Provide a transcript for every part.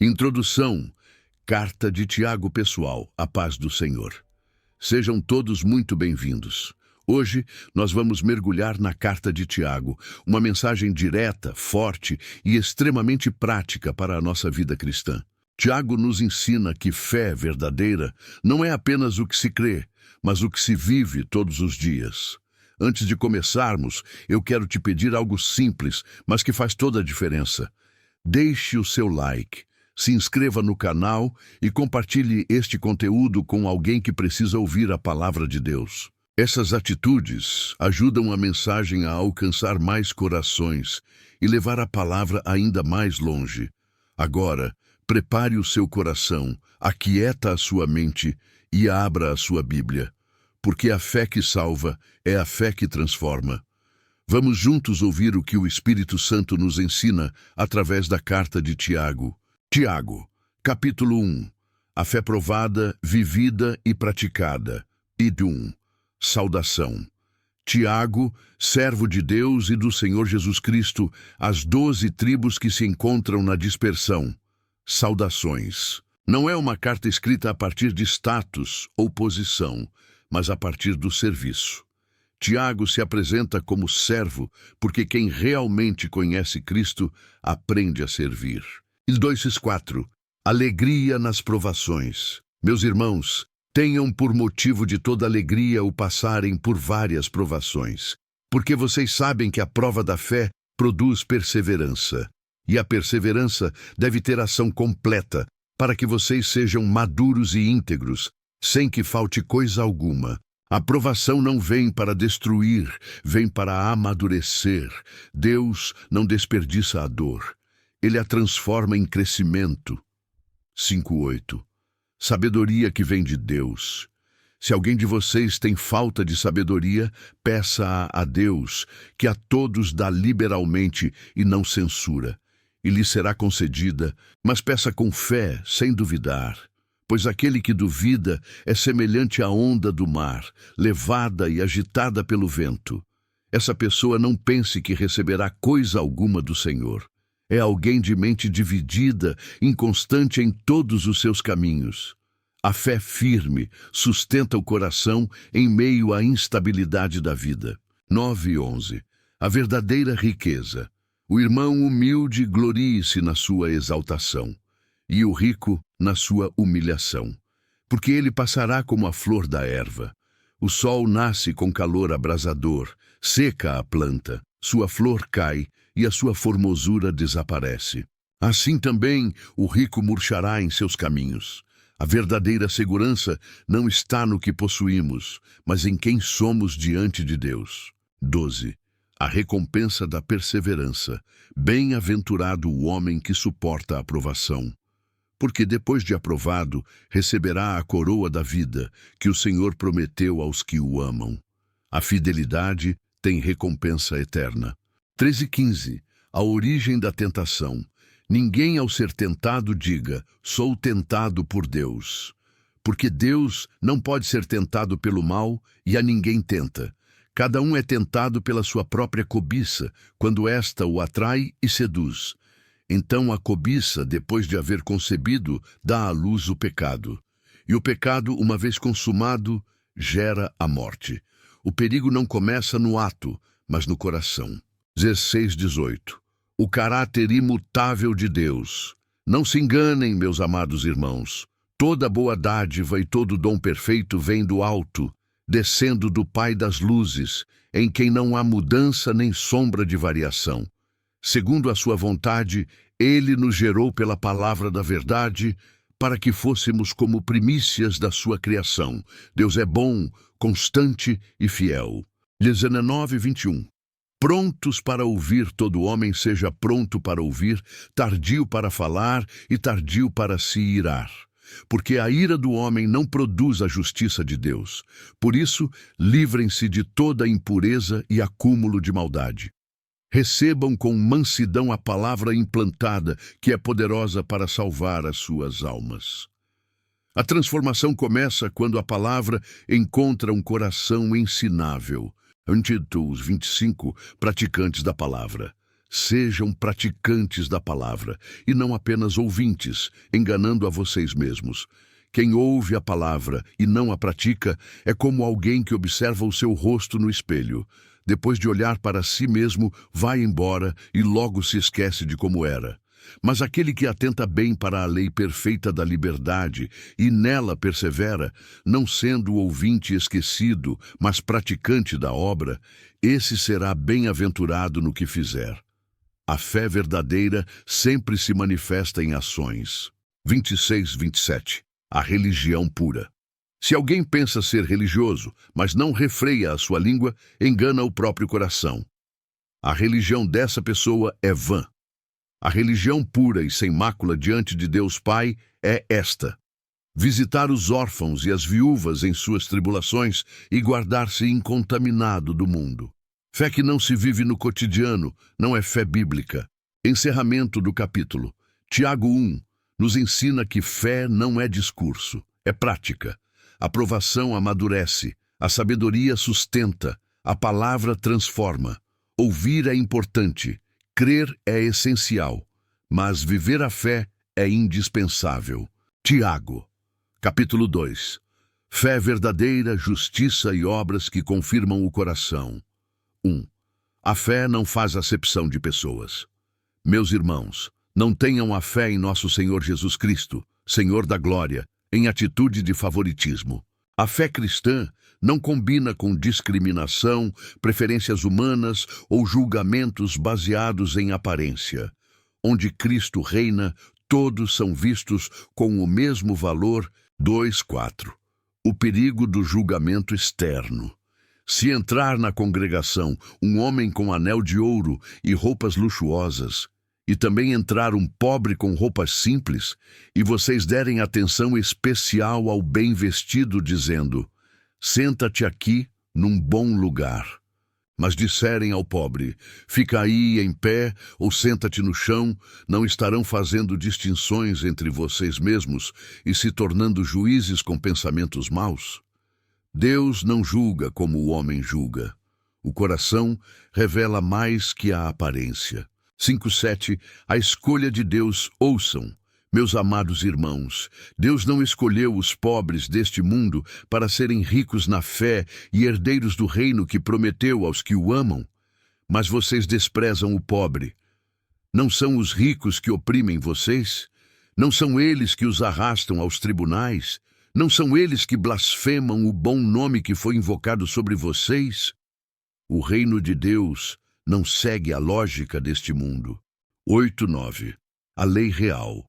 Introdução. Carta de Tiago pessoal, a paz do Senhor. Sejam todos muito bem-vindos. Hoje nós vamos mergulhar na Carta de Tiago, uma mensagem direta, forte e extremamente prática para a nossa vida cristã. Tiago nos ensina que fé verdadeira não é apenas o que se crê, mas o que se vive todos os dias. Antes de começarmos, eu quero te pedir algo simples, mas que faz toda a diferença. Deixe o seu like. Se inscreva no canal e compartilhe este conteúdo com alguém que precisa ouvir a palavra de Deus. Essas atitudes ajudam a mensagem a alcançar mais corações e levar a palavra ainda mais longe. Agora, prepare o seu coração, aquieta a sua mente e abra a sua Bíblia, porque a fé que salva é a fé que transforma. Vamos juntos ouvir o que o Espírito Santo nos ensina através da carta de Tiago. Tiago, capítulo 1. A fé provada, vivida e praticada. Idum. Saudação. Tiago, servo de Deus e do Senhor Jesus Cristo, às 12 tribos que se encontram na dispersão. Saudações. Não é uma carta escrita a partir de status ou posição, mas a partir do serviço. Tiago se apresenta como servo, porque quem realmente conhece Cristo aprende a servir. 2:4. Alegria nas provações. Meus irmãos, tenham por motivo de toda alegria o passarem por várias provações, porque vocês sabem que a prova da fé produz perseverança, e a perseverança deve ter ação completa, para que vocês sejam maduros e íntegros, sem que falte coisa alguma. A provação não vem para destruir, vem para amadurecer. Deus não desperdiça a dor. Ele a transforma em crescimento. 5:8. Sabedoria que vem de Deus. Se alguém de vocês tem falta de sabedoria, peça-a a Deus, que a todos dá liberalmente e não censura, e lhe será concedida, mas peça com fé, sem duvidar. Pois aquele que duvida é semelhante à onda do mar, levada e agitada pelo vento. Essa pessoa não pense que receberá coisa alguma do Senhor. É alguém de mente dividida, inconstante em todos os seus caminhos. A fé firme sustenta o coração em meio à instabilidade da vida. 9:11. A verdadeira riqueza. O irmão humilde glorie-se na sua exaltação, e o rico na sua humilhação, porque ele passará como a flor da erva. O sol nasce com calor abrasador, seca a planta, sua flor cai, e a sua formosura desaparece. Assim também o rico murchará em seus caminhos. A verdadeira segurança não está no que possuímos, mas em quem somos diante de Deus. 12. A recompensa da perseverança. Bem-aventurado o homem que suporta a provação, porque depois de aprovado, receberá a coroa da vida que o Senhor prometeu aos que o amam. A fidelidade tem recompensa eterna. 13:15. A origem da tentação. Ninguém ao ser tentado diga, sou tentado por Deus. Porque Deus não pode ser tentado pelo mal e a ninguém tenta. Cada um é tentado pela sua própria cobiça, quando esta o atrai e seduz. Então a cobiça, depois de haver concebido, dá à luz o pecado. E o pecado, uma vez consumado, gera a morte. O perigo não começa no ato, mas no coração. 16:18. O caráter imutável de Deus. Não se enganem, meus amados irmãos. Toda boa dádiva e todo dom perfeito vem do alto, descendo do Pai das luzes, em quem não há mudança nem sombra de variação. Segundo a sua vontade, ele nos gerou pela palavra da verdade, para que fôssemos como primícias da sua criação. Deus é bom, constante e fiel. 19:21. Prontos para ouvir, todo homem seja pronto para ouvir, tardio para falar e tardio para se irar. Porque a ira do homem não produz a justiça de Deus. Por isso, livrem-se de toda impureza e acúmulo de maldade. Recebam com mansidão a palavra implantada, que é poderosa para salvar as suas almas. A transformação começa quando a palavra encontra um coração ensinável. Antídotos 25, praticantes da palavra. Sejam praticantes da palavra, e não apenas ouvintes, enganando a vocês mesmos. Quem ouve a palavra e não a pratica é como alguém que observa o seu rosto no espelho. Depois de olhar para si mesmo, vai embora e logo se esquece de como era. Mas aquele que atenta bem para a lei perfeita da liberdade e nela persevera, não sendo ouvinte esquecido, mas praticante da obra, esse será bem-aventurado no que fizer. A fé verdadeira sempre se manifesta em ações. 26, 27. A religião pura. Se alguém pensa ser religioso, mas não refreia a sua língua, engana o próprio coração. A religião dessa pessoa é vã. A religião pura e sem mácula diante de Deus Pai é esta: visitar os órfãos e as viúvas em suas tribulações e guardar-se incontaminado do mundo. Fé que não se vive no cotidiano não é fé bíblica. Encerramento do capítulo. Tiago 1 nos ensina que fé não é discurso, é prática. A provação amadurece, a sabedoria sustenta, a palavra transforma. Ouvir é importante, crer é essencial, mas viver a fé é indispensável. Tiago, capítulo 2. Fé verdadeira, justiça e obras que confirmam o coração. 1. A fé não faz acepção de pessoas. Meus irmãos, não tenham a fé em nosso Senhor Jesus Cristo, Senhor da glória, em atitude de favoritismo. A fé cristã não combina com discriminação, preferências humanas ou julgamentos baseados em aparência. Onde Cristo reina, todos são vistos com o mesmo valor. 2:4. O perigo do julgamento externo. Se entrar na congregação um homem com anel de ouro e roupas luxuosas, e também entrar um pobre com roupas simples, e vocês derem atenção especial ao bem vestido, dizendo: senta-te aqui num bom lugar. Mas disserem ao pobre: fica aí em pé ou senta-te no chão, não estarão fazendo distinções entre vocês mesmos e se tornando juízes com pensamentos maus? Deus não julga como o homem julga. O coração revela mais que a aparência. 5:7. A escolha de Deus. Ouçam, meus amados irmãos, Deus não escolheu os pobres deste mundo para serem ricos na fé e herdeiros do reino que prometeu aos que o amam. Mas vocês desprezam o pobre. Não são os ricos que oprimem vocês? Não são eles que os arrastam aos tribunais? Não são eles que blasfemam o bom nome que foi invocado sobre vocês? O reino de Deus não segue a lógica deste mundo. 8:9. A lei real.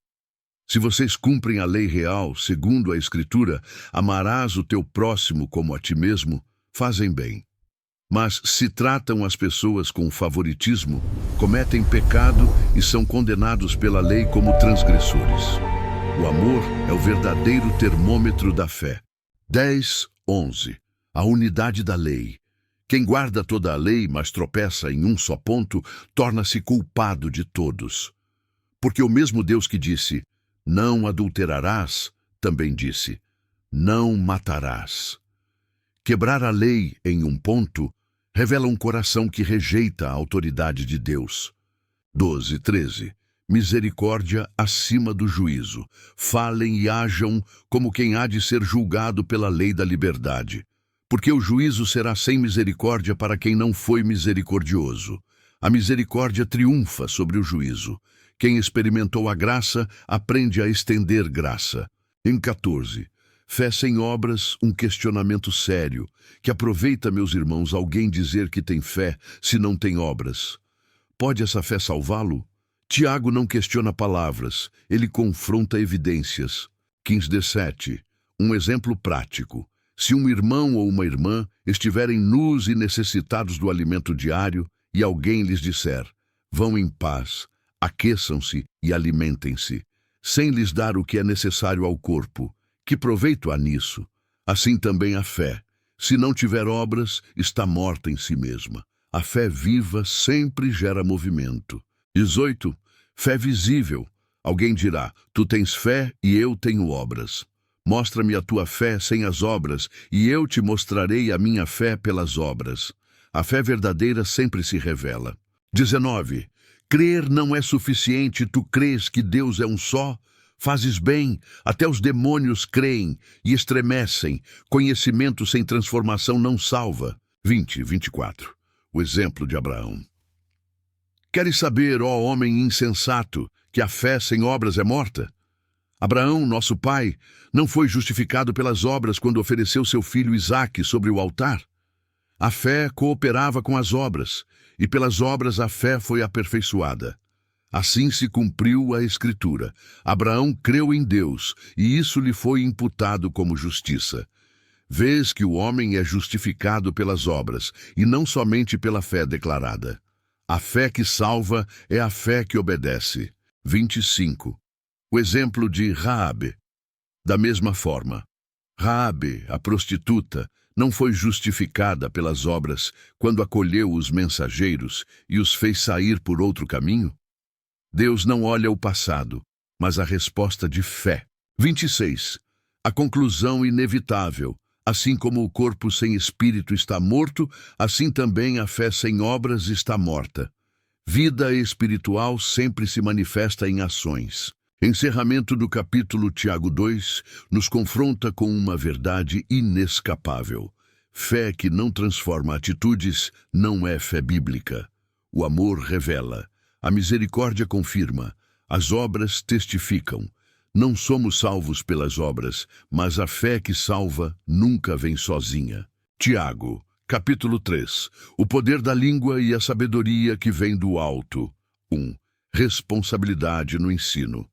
Se vocês cumprem a lei real, segundo a Escritura, amarás o teu próximo como a ti mesmo, fazem bem. Mas se tratam as pessoas com favoritismo, cometem pecado e são condenados pela lei como transgressores. O amor é o verdadeiro termômetro da fé. 10:11. A unidade da lei. Quem guarda toda a lei, mas tropeça em um só ponto, torna-se culpado de todos. Porque o mesmo Deus que disse: não adulterarás, também disse: não matarás. Quebrar a lei em um ponto revela um coração que rejeita a autoridade de Deus. 12:13. Misericórdia acima do juízo. Falem e ajam como quem há de ser julgado pela lei da liberdade. Porque o juízo será sem misericórdia para quem não foi misericordioso. A misericórdia triunfa sobre o juízo. Quem experimentou a graça, aprende a estender graça. Em 14. Fé sem obras, um questionamento sério, que aproveita, meus irmãos, alguém dizer que tem fé se não tem obras. Pode essa fé salvá-lo? Tiago não questiona palavras, ele confronta evidências. 15:7. Um exemplo prático. Se um irmão ou uma irmã estiverem nus e necessitados do alimento diário, e alguém lhes disser: vão em paz, aqueçam-se e alimentem-se, sem lhes dar o que é necessário ao corpo, que proveito há nisso? Assim também a fé, se não tiver obras, está morta em si mesma. A fé viva sempre gera movimento. 18. Fé visível. Alguém dirá: tu tens fé e eu tenho obras. Mostra-me a tua fé sem as obras, e eu te mostrarei a minha fé pelas obras. A fé verdadeira sempre se revela. 19. Crer não é suficiente, tu crês que Deus é um só? Fazes bem, até os demônios creem e estremecem. Conhecimento sem transformação não salva. 24. O exemplo de Abraão. Queres saber, ó homem insensato, que a fé sem obras é morta? Abraão, nosso pai, não foi justificado pelas obras quando ofereceu seu filho Isaque sobre o altar? A fé cooperava com as obras, e pelas obras a fé foi aperfeiçoada. Assim se cumpriu a Escritura. Abraão creu em Deus, e isso lhe foi imputado como justiça. Vês que o homem é justificado pelas obras, e não somente pela fé declarada. A fé que salva é a fé que obedece. 25. O exemplo de Raabe. Da mesma forma, Raabe, a prostituta, não foi justificada pelas obras quando acolheu os mensageiros e os fez sair por outro caminho? Deus não olha o passado, mas a resposta de fé. 26. A conclusão inevitável. Assim como o corpo sem espírito está morto, assim também a fé sem obras está morta. Vida espiritual sempre se manifesta em ações. Encerramento do capítulo Tiago 2 nos confronta com uma verdade inescapável. Fé que não transforma atitudes não é fé bíblica. O amor revela, a misericórdia confirma, as obras testificam. Não somos salvos pelas obras, mas a fé que salva nunca vem sozinha. Tiago, capítulo 3. O poder da língua e a sabedoria que vem do alto. 1. Responsabilidade no ensino.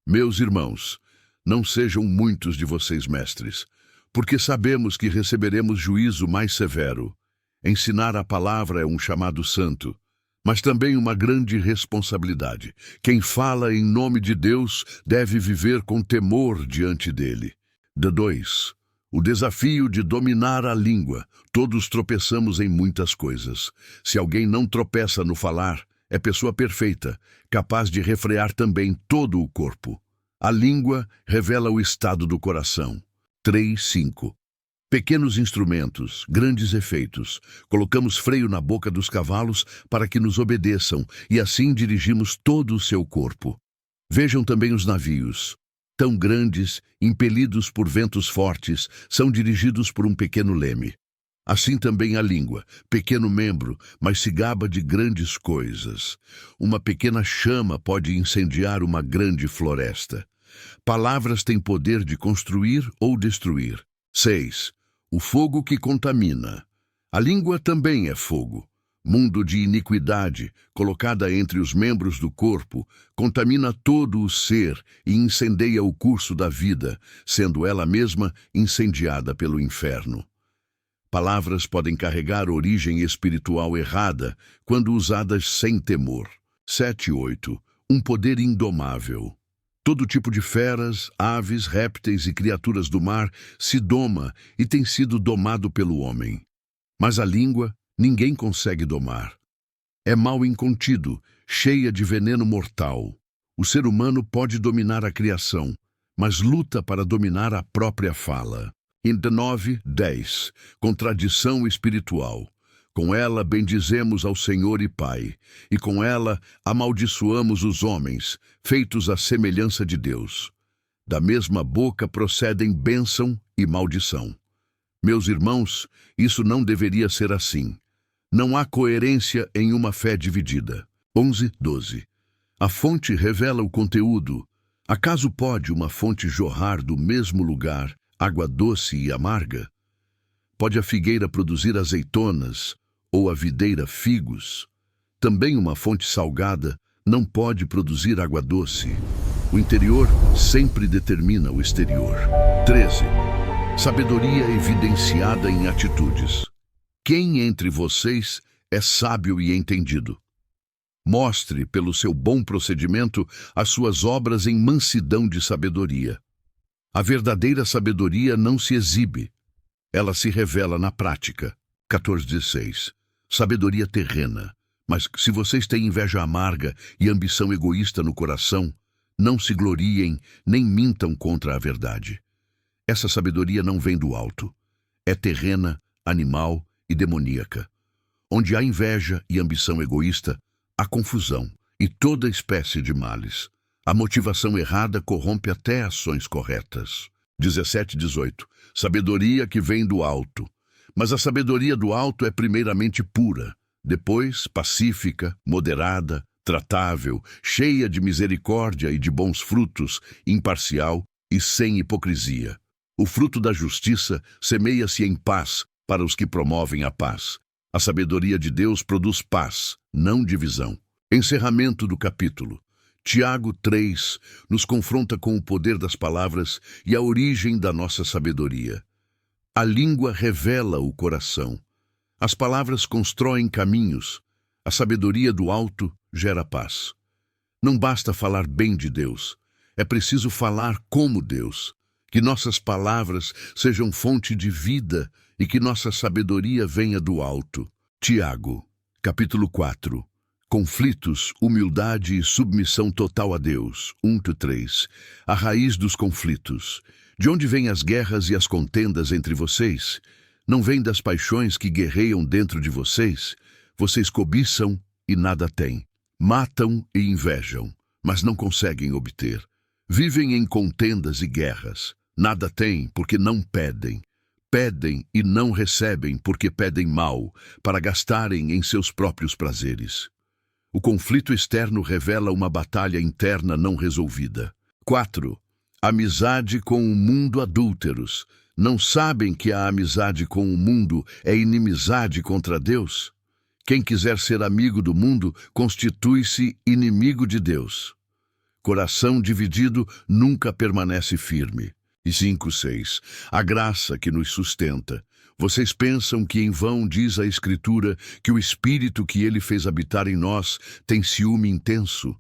Meus irmãos, não sejam muitos de vocês mestres, porque sabemos que receberemos juízo mais severo. Ensinar a palavra é um chamado santo, mas também uma grande responsabilidade. Quem fala em nome de Deus deve viver com temor diante dele. 2. O desafio de dominar a língua. Todos tropeçamos em muitas coisas. Se alguém não tropeça no falar, é pessoa perfeita, capaz de refrear também todo o corpo. A língua revela o estado do coração. 3:5. Pequenos instrumentos, grandes efeitos. Colocamos freio na boca dos cavalos para que nos obedeçam e assim dirigimos todo o seu corpo. Vejam também os navios. Tão grandes, impelidos por ventos fortes, são dirigidos por um pequeno leme. Assim também a língua, pequeno membro, mas se gaba de grandes coisas. Uma pequena chama pode incendiar uma grande floresta. Palavras têm poder de construir ou destruir. 6. O fogo que contamina. A língua também é fogo. Mundo de iniquidade, colocada entre os membros do corpo, contamina todo o ser e incendeia o curso da vida, sendo ela mesma incendiada pelo inferno. Palavras podem carregar origem espiritual errada quando usadas sem temor. 7:8. Um poder indomável. Todo tipo de feras, aves, répteis e criaturas do mar se doma e tem sido domado pelo homem. Mas a língua ninguém consegue domar. É mal incontido, cheia de veneno mortal. O ser humano pode dominar a criação, mas luta para dominar a própria fala. 9:10. Contradição espiritual. Com ela bendizemos ao Senhor e Pai, e com ela amaldiçoamos os homens, feitos à semelhança de Deus. Da mesma boca procedem bênção e maldição. Meus irmãos, isso não deveria ser assim. Não há coerência em uma fé dividida. 11:12. A fonte revela o conteúdo. Acaso pode uma fonte jorrar do mesmo lugar água doce e amarga? Pode a figueira produzir azeitonas ou a videira figos? Também uma fonte salgada não pode produzir água doce. O interior sempre determina o exterior. 13. Sabedoria evidenciada em atitudes. Quem entre vocês é sábio e entendido? Mostre, pelo seu bom procedimento, as suas obras em mansidão de sabedoria. A verdadeira sabedoria não se exibe. Ela se revela na prática. 14:16. Sabedoria terrena. Mas se vocês têm inveja amarga e ambição egoísta no coração, não se gloriem nem mintam contra a verdade. Essa sabedoria não vem do alto. É terrena, animal e demoníaca. Onde há inveja e ambição egoísta, há confusão e toda espécie de males. A motivação errada corrompe até ações corretas. 17:18. Sabedoria que vem do alto. Mas a sabedoria do alto é primeiramente pura, depois pacífica, moderada, tratável, cheia de misericórdia e de bons frutos, imparcial e sem hipocrisia. O fruto da justiça semeia-se em paz para os que promovem a paz. A sabedoria de Deus produz paz, não divisão. Encerramento do capítulo. Tiago 3 nos confronta com o poder das palavras e a origem da nossa sabedoria. A língua revela o coração. As palavras constroem caminhos. A sabedoria do alto gera paz. Não basta falar bem de Deus, é preciso falar como Deus. Que nossas palavras sejam fonte de vida e que nossa sabedoria venha do alto. Tiago, capítulo 4. Conflitos, humildade e submissão total a Deus. 1-3. A raiz dos conflitos. De onde vêm as guerras e as contendas entre vocês? Não vêm das paixões que guerreiam dentro de vocês? Vocês cobiçam e nada têm. Matam e invejam, mas não conseguem obter. Vivem em contendas e guerras. Nada têm porque não pedem. Pedem e não recebem porque pedem mal, para gastarem em seus próprios prazeres. O conflito externo revela uma batalha interna não resolvida. 4. Amizade com o mundo adúlteros. Não sabem que a amizade com o mundo é inimizade contra Deus? Quem quiser ser amigo do mundo constitui-se inimigo de Deus. Coração dividido nunca permanece firme. E 5:6. A graça que nos sustenta. Vocês pensam que em vão diz a Escritura que o Espírito que Ele fez habitar em nós tem ciúme intenso?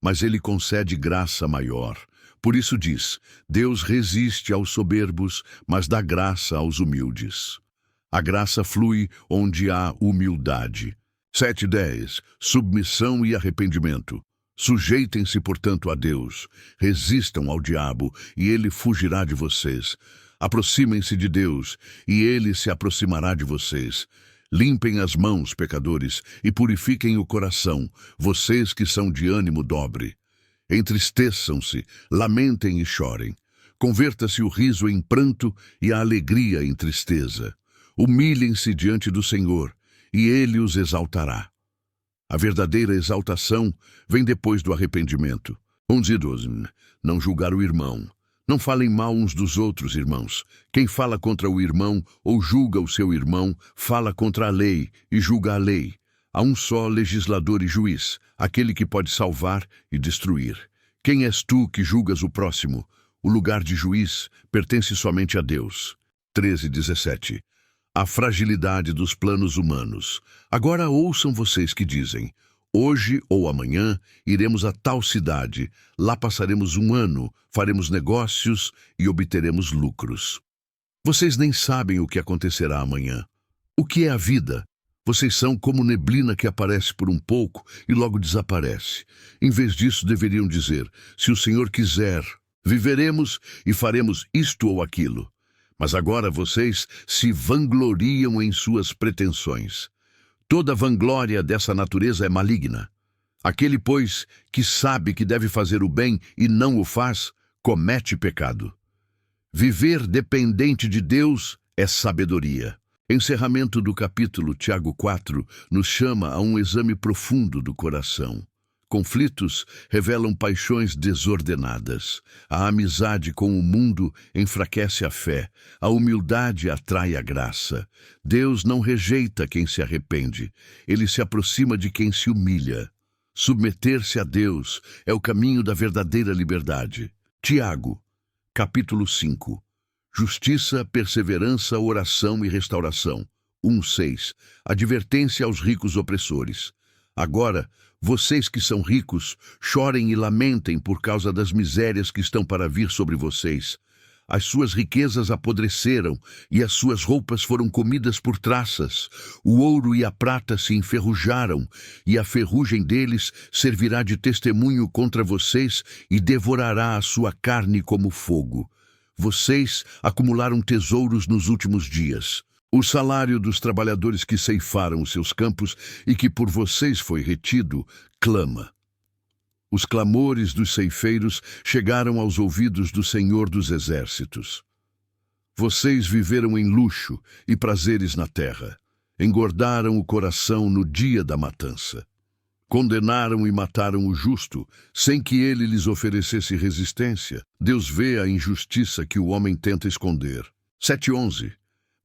Mas Ele concede graça maior. Por isso diz, Deus resiste aos soberbos, mas dá graça aos humildes. A graça flui onde há humildade. 7:10. Submissão e arrependimento. Sujeitem-se, portanto, a Deus, resistam ao diabo, e ele fugirá de vocês. Aproximem-se de Deus, e ele se aproximará de vocês. Limpem as mãos, pecadores, e purifiquem o coração, vocês que são de ânimo dobre. Entristeçam-se, lamentem e chorem. Converta-se o riso em pranto e a alegria em tristeza. Humilhem-se diante do Senhor, e ele os exaltará. A verdadeira exaltação vem depois do arrependimento. 11:12. Não julgar o irmão. Não falem mal uns dos outros, irmãos. Quem fala contra o irmão ou julga o seu irmão, fala contra a lei e julga a lei. Há um só legislador e juiz, aquele que pode salvar e destruir. Quem és tu que julgas o próximo? O lugar de juiz pertence somente a Deus. 13:17. A fragilidade dos planos humanos. Agora ouçam vocês que dizem, hoje ou amanhã iremos a tal cidade, lá passaremos um ano, faremos negócios e obteremos lucros. Vocês nem sabem o que acontecerá amanhã. O que é a vida? Vocês são como neblina que aparece por um pouco e logo desaparece. Em vez disso, deveriam dizer, se o Senhor quiser, viveremos e faremos isto ou aquilo. Mas agora vocês se vangloriam em suas pretensões. Toda vanglória dessa natureza é maligna. Aquele, pois, que sabe que deve fazer o bem e não o faz, comete pecado. Viver dependente de Deus é sabedoria. Encerramento do capítulo Tiago 4 nos chama a um exame profundo do coração. Conflitos revelam paixões desordenadas. A amizade com o mundo enfraquece a fé. A humildade atrai a graça. Deus não rejeita quem se arrepende. Ele se aproxima de quem se humilha. Submeter-se a Deus é o caminho da verdadeira liberdade. Tiago, capítulo 5. Justiça, perseverança, oração e restauração. 1:6. Advertência aos ricos opressores. Agora, vocês que são ricos, chorem e lamentem por causa das misérias que estão para vir sobre vocês. As suas riquezas apodreceram e as suas roupas foram comidas por traças. O ouro e a prata se enferrujaram e a ferrugem deles servirá de testemunho contra vocês e devorará a sua carne como fogo. Vocês acumularam tesouros nos últimos dias. O salário dos trabalhadores que ceifaram os seus campos e que por vocês foi retido, clama. Os clamores dos ceifeiros chegaram aos ouvidos do Senhor dos Exércitos. Vocês viveram em luxo e prazeres na terra. Engordaram o coração no dia da matança. Condenaram e mataram o justo, sem que ele lhes oferecesse resistência. Deus vê a injustiça que o homem tenta esconder. 7:11.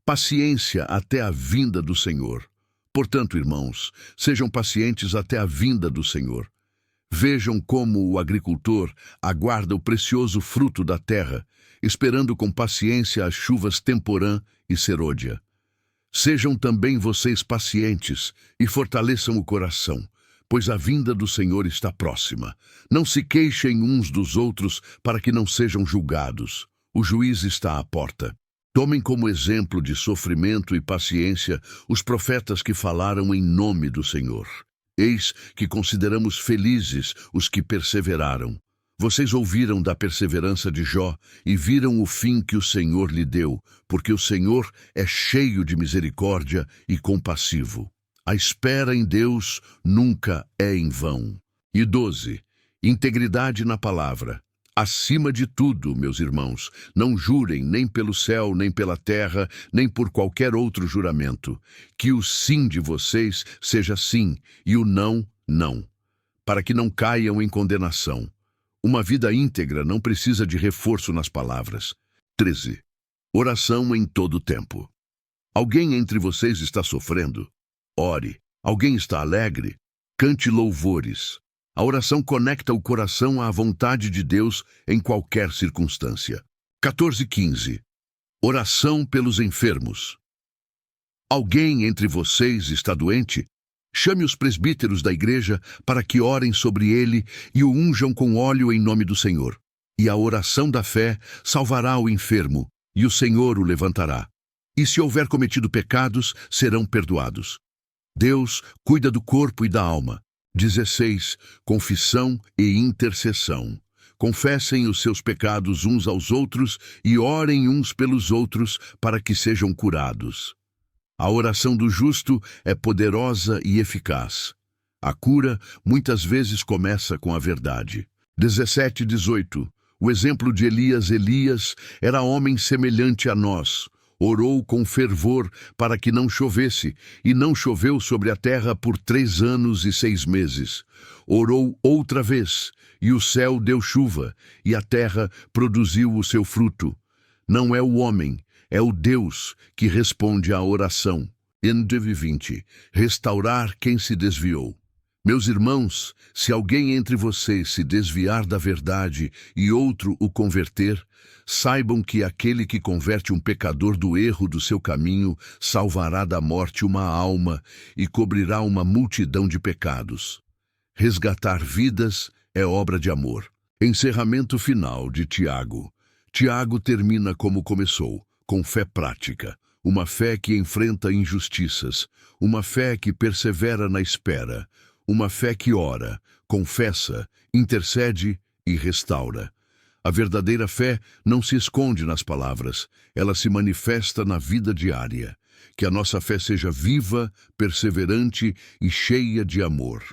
Paciência até a vinda do Senhor. Portanto, irmãos, sejam pacientes até a vinda do Senhor. Vejam como o agricultor aguarda o precioso fruto da terra, esperando com paciência as chuvas temporã e serôdia. Sejam também vocês pacientes e fortaleçam o coração, pois a vinda do Senhor está próxima. Não se queixem uns dos outros para que não sejam julgados. O juiz está à porta. Tomem como exemplo de sofrimento e paciência os profetas que falaram em nome do Senhor. Eis que consideramos felizes os que perseveraram. Vocês ouviram da perseverança de Jó e viram o fim que o Senhor lhe deu, porque o Senhor é cheio de misericórdia e compassivo. A espera em Deus nunca é em vão. E 12. Integridade na palavra. Acima de tudo, meus irmãos, não jurem nem pelo céu, nem pela terra, nem por qualquer outro juramento. Que o sim de vocês seja sim e o não, não, para que não caiam em condenação. Uma vida íntegra não precisa de reforço nas palavras. 13. Oração em todo tempo. Alguém entre vocês está sofrendo? Ore. Alguém está alegre? Cante louvores. A oração conecta o coração à vontade de Deus em qualquer circunstância. 14:15. Oração pelos enfermos. Alguém entre vocês está doente? Chame os presbíteros da igreja para que orem sobre ele e o unjam com óleo em nome do Senhor. E a oração da fé salvará o enfermo, e o Senhor o levantará. E se houver cometido pecados, serão perdoados. Deus cuida do corpo e da alma. 16. Confissão e intercessão. Confessem os seus pecados uns aos outros e orem uns pelos outros para que sejam curados. A oração do justo é poderosa e eficaz. A cura muitas vezes começa com a verdade. 17:18. O exemplo de Elias era homem semelhante a nós. Orou com fervor para que não chovesse, e não choveu sobre a terra por 3 anos e 6 meses. Orou outra vez, e o céu deu chuva, e a terra produziu o seu fruto. Não é o homem, é o Deus que responde à oração. Em 20. Restaurar quem se desviou. Meus irmãos, se alguém entre vocês se desviar da verdade e outro o converter, saibam que aquele que converte um pecador do erro do seu caminho salvará da morte uma alma e cobrirá uma multidão de pecados. Resgatar vidas é obra de amor. Encerramento final de Tiago. Tiago termina como começou, com fé prática. Uma fé que enfrenta injustiças, uma fé que persevera na espera, uma fé que ora, confessa, intercede e restaura. A verdadeira fé não se esconde nas palavras, ela se manifesta na vida diária. Que a nossa fé seja viva, perseverante e cheia de amor.